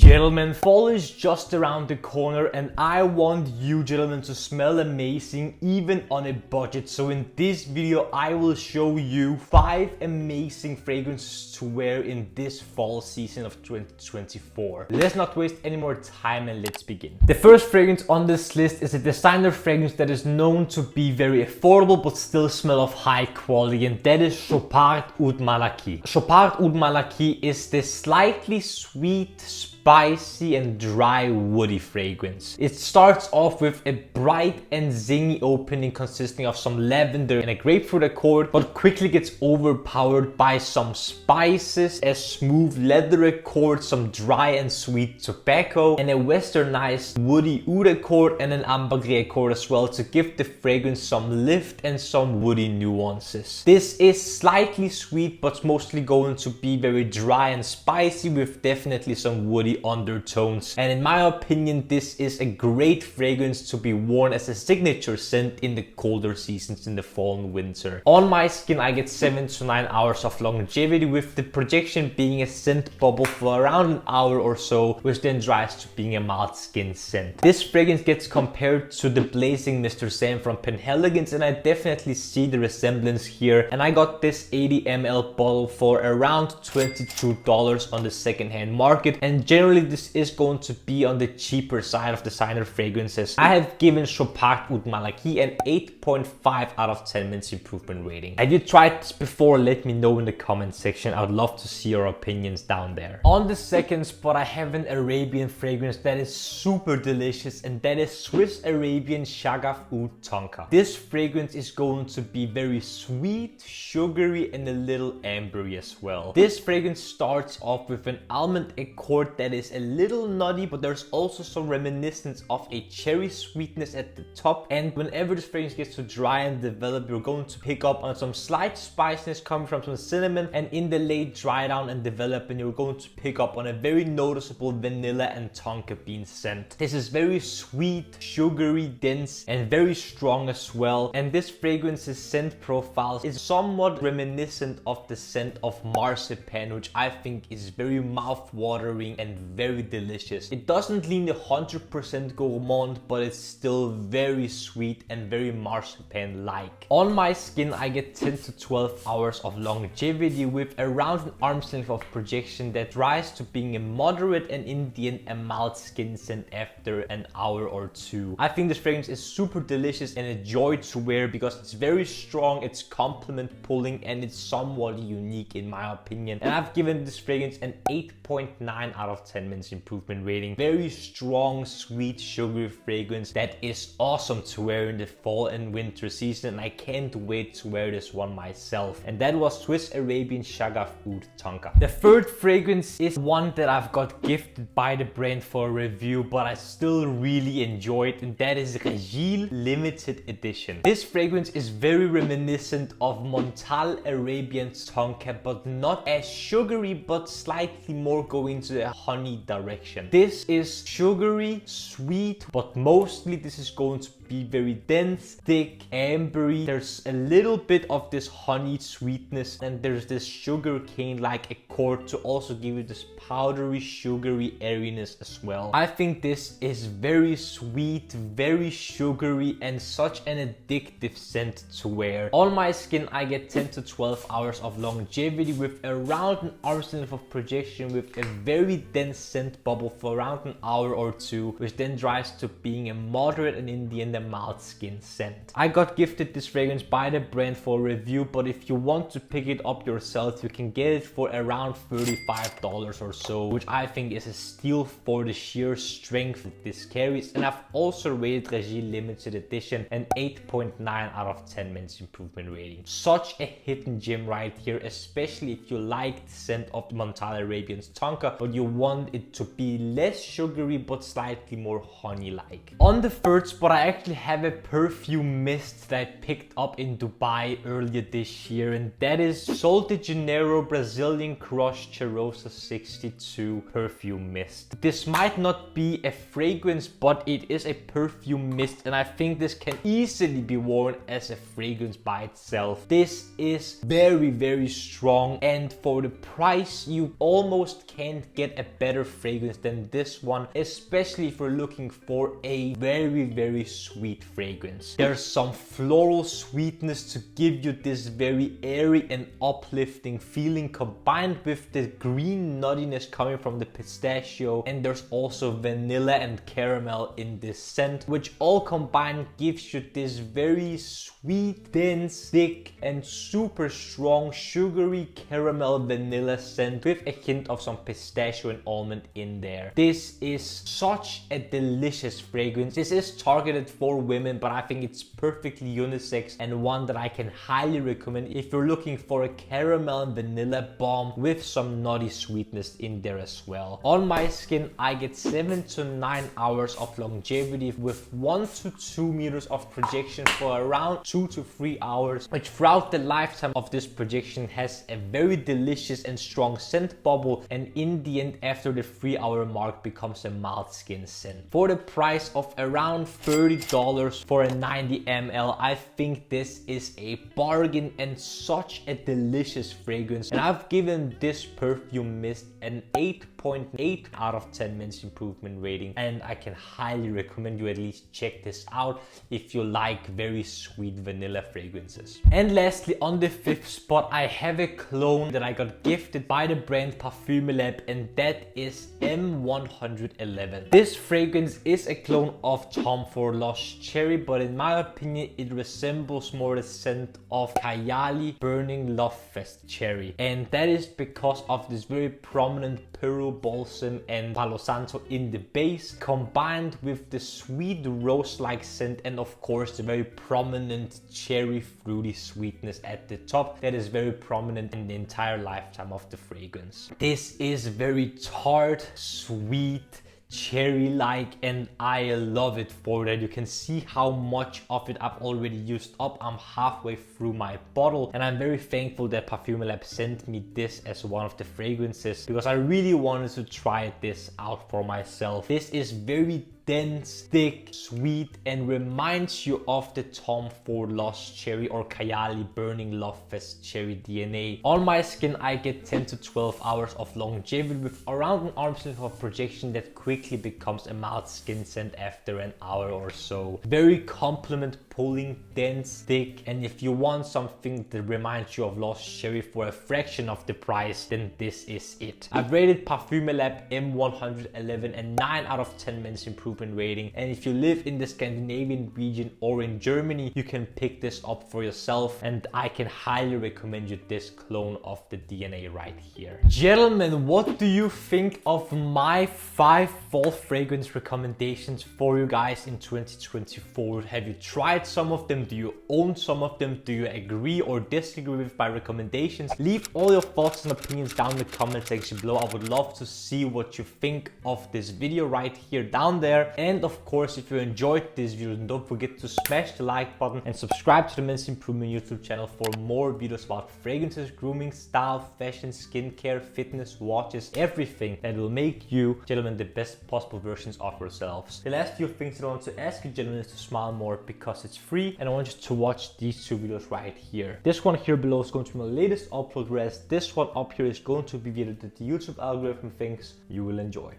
Gentlemen, fall is just around the corner and I want you gentlemen to smell amazing even on a budget. So in this video I will show you 5 amazing fragrances to wear in this fall season of 2024. Let's not waste any more time and let's begin. The first fragrance on this list is a designer fragrance that is known to be very affordable but still smell of high quality, and that is Chopard Oud Malaki. Chopard Oud Malaki is this slightly sweet, spicy and dry woody fragrance. It starts off with a bright and zingy opening consisting of some lavender and a grapefruit accord, but quickly gets overpowered by some spices, a smooth leather accord, some dry and sweet tobacco, and a westernized woody oud accord and an ambergris accord as well to give the fragrance some lift and some woody nuances. This is slightly sweet but mostly going to be very dry and spicy with definitely some woody undertones, and in my opinion this is a great fragrance to be worn as a signature scent in the colder seasons in the fall and winter. On my skin I get 7 to 9 hours of longevity, with the projection being a scent bubble for around an hour or so, which then dries to being a mild skin scent. This fragrance gets compared to the blazing Mr. Sam from Penhaligon's, and I definitely see the resemblance here, and I got this 80 ml bottle for around $22 on the secondhand market, and generally this is going to be on the cheaper side of designer fragrances. I have given Chopard Oud Malaki an 8.5 out of 10 minutes improvement rating. Have you tried this before? Let me know in the comment section. I would love to see your opinions down there. On the second spot I have an Arabian fragrance that is super delicious, and that is Swiss Arabian Shaghaf Oud Tonka. This fragrance is going to be very sweet, sugary and a little ambery as well. This fragrance starts off with an almond accord that is a little nutty, but there's also some reminiscence of a cherry sweetness at the top, and whenever this fragrance gets to dry and develop, you're going to pick up on some slight spiciness coming from some cinnamon, and in the late dry down and develop, and you're going to pick up on a very noticeable vanilla and tonka bean scent. This is very sweet, sugary, dense and very strong as well, and this fragrance's scent profile is somewhat reminiscent of the scent of marzipan, which I think is very mouth-watering and very delicious. It doesn't lean 100% gourmand, but it's still very sweet and very marzipan-like. On my skin I get 10 to 12 hours of longevity, with around an arm's length of projection that dries to being a moderate and in the end a mild skin scent after an hour or two. I think this fragrance is super delicious and a joy to wear because it's very strong, it's compliment pulling, and it's somewhat unique in my opinion. And I've given this fragrance an 8.9 out of 10 minutes improvement rating. Very strong, sweet, sugary fragrance that is awesome to wear in the fall and winter season, and I can't wait to wear this one myself. And that was Swiss Arabian Shaghaf Oud Tonka. The third fragrance is one that I've got gifted by the brand for a review, but I still really enjoy it, and that is Rejeel limited edition. This fragrance is very reminiscent of Montal Arabian Tonka, but not as sugary, but slightly more going to the honey direction. This is sugary, sweet, but mostly this is going to be very dense, thick, ambery. There's a little bit of this honey sweetness, and there's this sugar cane like accord to also give you this powdery, sugary airiness as well. I think this is very sweet, very sugary, and such an addictive scent to wear. On my skin I get 10 to 12 hours of longevity, with around an arm's length of projection, with a very dense scent bubble for around an hour or two, which then dries to being a moderate and in the end a mild skin scent. I got gifted this fragrance by the brand for review, but if you want to pick it up yourself you can get it for around $35 or so, which I think is a steal for the sheer strength that this carries. And I've also rated Rejeel limited edition an 8.9 out of 10 minutes improvement rating. Such a hidden gem right here, especially if you like the scent of the Montal Arabian's Tonka but you want it to be less sugary but slightly more honey-like. On the third spot I actually have a perfume mist that I picked up in Dubai earlier this year, and that is Sol de Janeiro Brazilian Crush Cheirosa 62 perfume mist. This might not be a fragrance, but it is a perfume mist, and I think this can easily be worn as a fragrance by itself. This is very, very strong, and for the price you almost can't get a better better fragrance than this one, especially if you're looking for a very sweet fragrance. There's some floral sweetness to give you this very airy and uplifting feeling, combined with the green nuttiness coming from the pistachio, and there's also vanilla and caramel in this scent, which all combined gives you this very sweet, dense, thick, and super strong sugary caramel vanilla scent with a hint of some pistachio and almond in there. This is such a delicious fragrance. This is targeted for women, but I think it's perfectly unisex and one that I can highly recommend if you're looking for a caramel and vanilla bomb with some nutty sweetness in there as well. On my skin, I get 7 to 9 hours of longevity with 1 to 2 meters of projection for around 2 to 3 hours, which throughout the lifetime of this projection has a very delicious and strong scent bubble, and in the end, after the 3-hour mark, becomes a mild skin scent. For the price of around $30 for a 90 ml, I think this is a bargain and such a delicious fragrance, and I've given this perfume mist an 8.8 out of 10 men's improvement rating, and I can highly recommend you at least check this out if you like very sweet vanilla fragrances. And lastly, on the 5th spot, I have a clone that I got gifted by the brand ParfumeLab, and that is M111. This fragrance is a clone of Tom Ford Lost Cherry, but in my opinion it resembles more the scent of Kayali Burning Love Fest Cherry, and that is because of this very prominent Peru balsam and Palo Santo in the base, combined with the sweet rose-like scent, and of course the very prominent cherry fruity sweetness at the top that is very prominent in the entire lifetime of the fragrance. This is very tart, sweet, cherry-like, and I love it for that. You can see how much of it I've already used up. I'm halfway through my bottle, and I'm very thankful that ParfumeLab sent me this as one of the fragrances because I really wanted to try this out for myself. This is very dense, thick, sweet, and reminds you of the Tom Ford Lost Cherry or Kayali Burning Love Fest Cherry DNA. On my skin, I get 10 to 12 hours of longevity with around an arm's length of projection that quickly becomes a mild skin scent after an hour or so. Very compliment pulling, dense, thick, and if you want something that reminds you of Lost Cherry for a fraction of the price, then this is it. I've rated ParfumeLab M111 a 9 out of 10 men's improvement rating, and if you live in the Scandinavian region or in Germany, you can pick this up for yourself, and I can highly recommend you this clone of the DNA right here. Gentlemen, what do you think of my 5 fall fragrance recommendations for you guys in 2024? Have you tried some of them? Do you own some of them? Do you agree or disagree with my recommendations? Leave all your thoughts and opinions down in the comment section below. I would love to see what you think of this video right here down there. And of course, if you enjoyed this video, then don't forget to smash the like button and subscribe to the Men's Improvement YouTube channel for more videos about fragrances, grooming, style, fashion, skincare, fitness, watches, everything that will make you, gentlemen, the best possible versions of yourselves. The last few things that I want to ask you, gentlemen, is to smile more because it's free, and I want you to watch these 2 videos right here. This one here below is going to be my latest upload, whereas this one up here is going to be video that the YouTube algorithm thinks you will enjoy.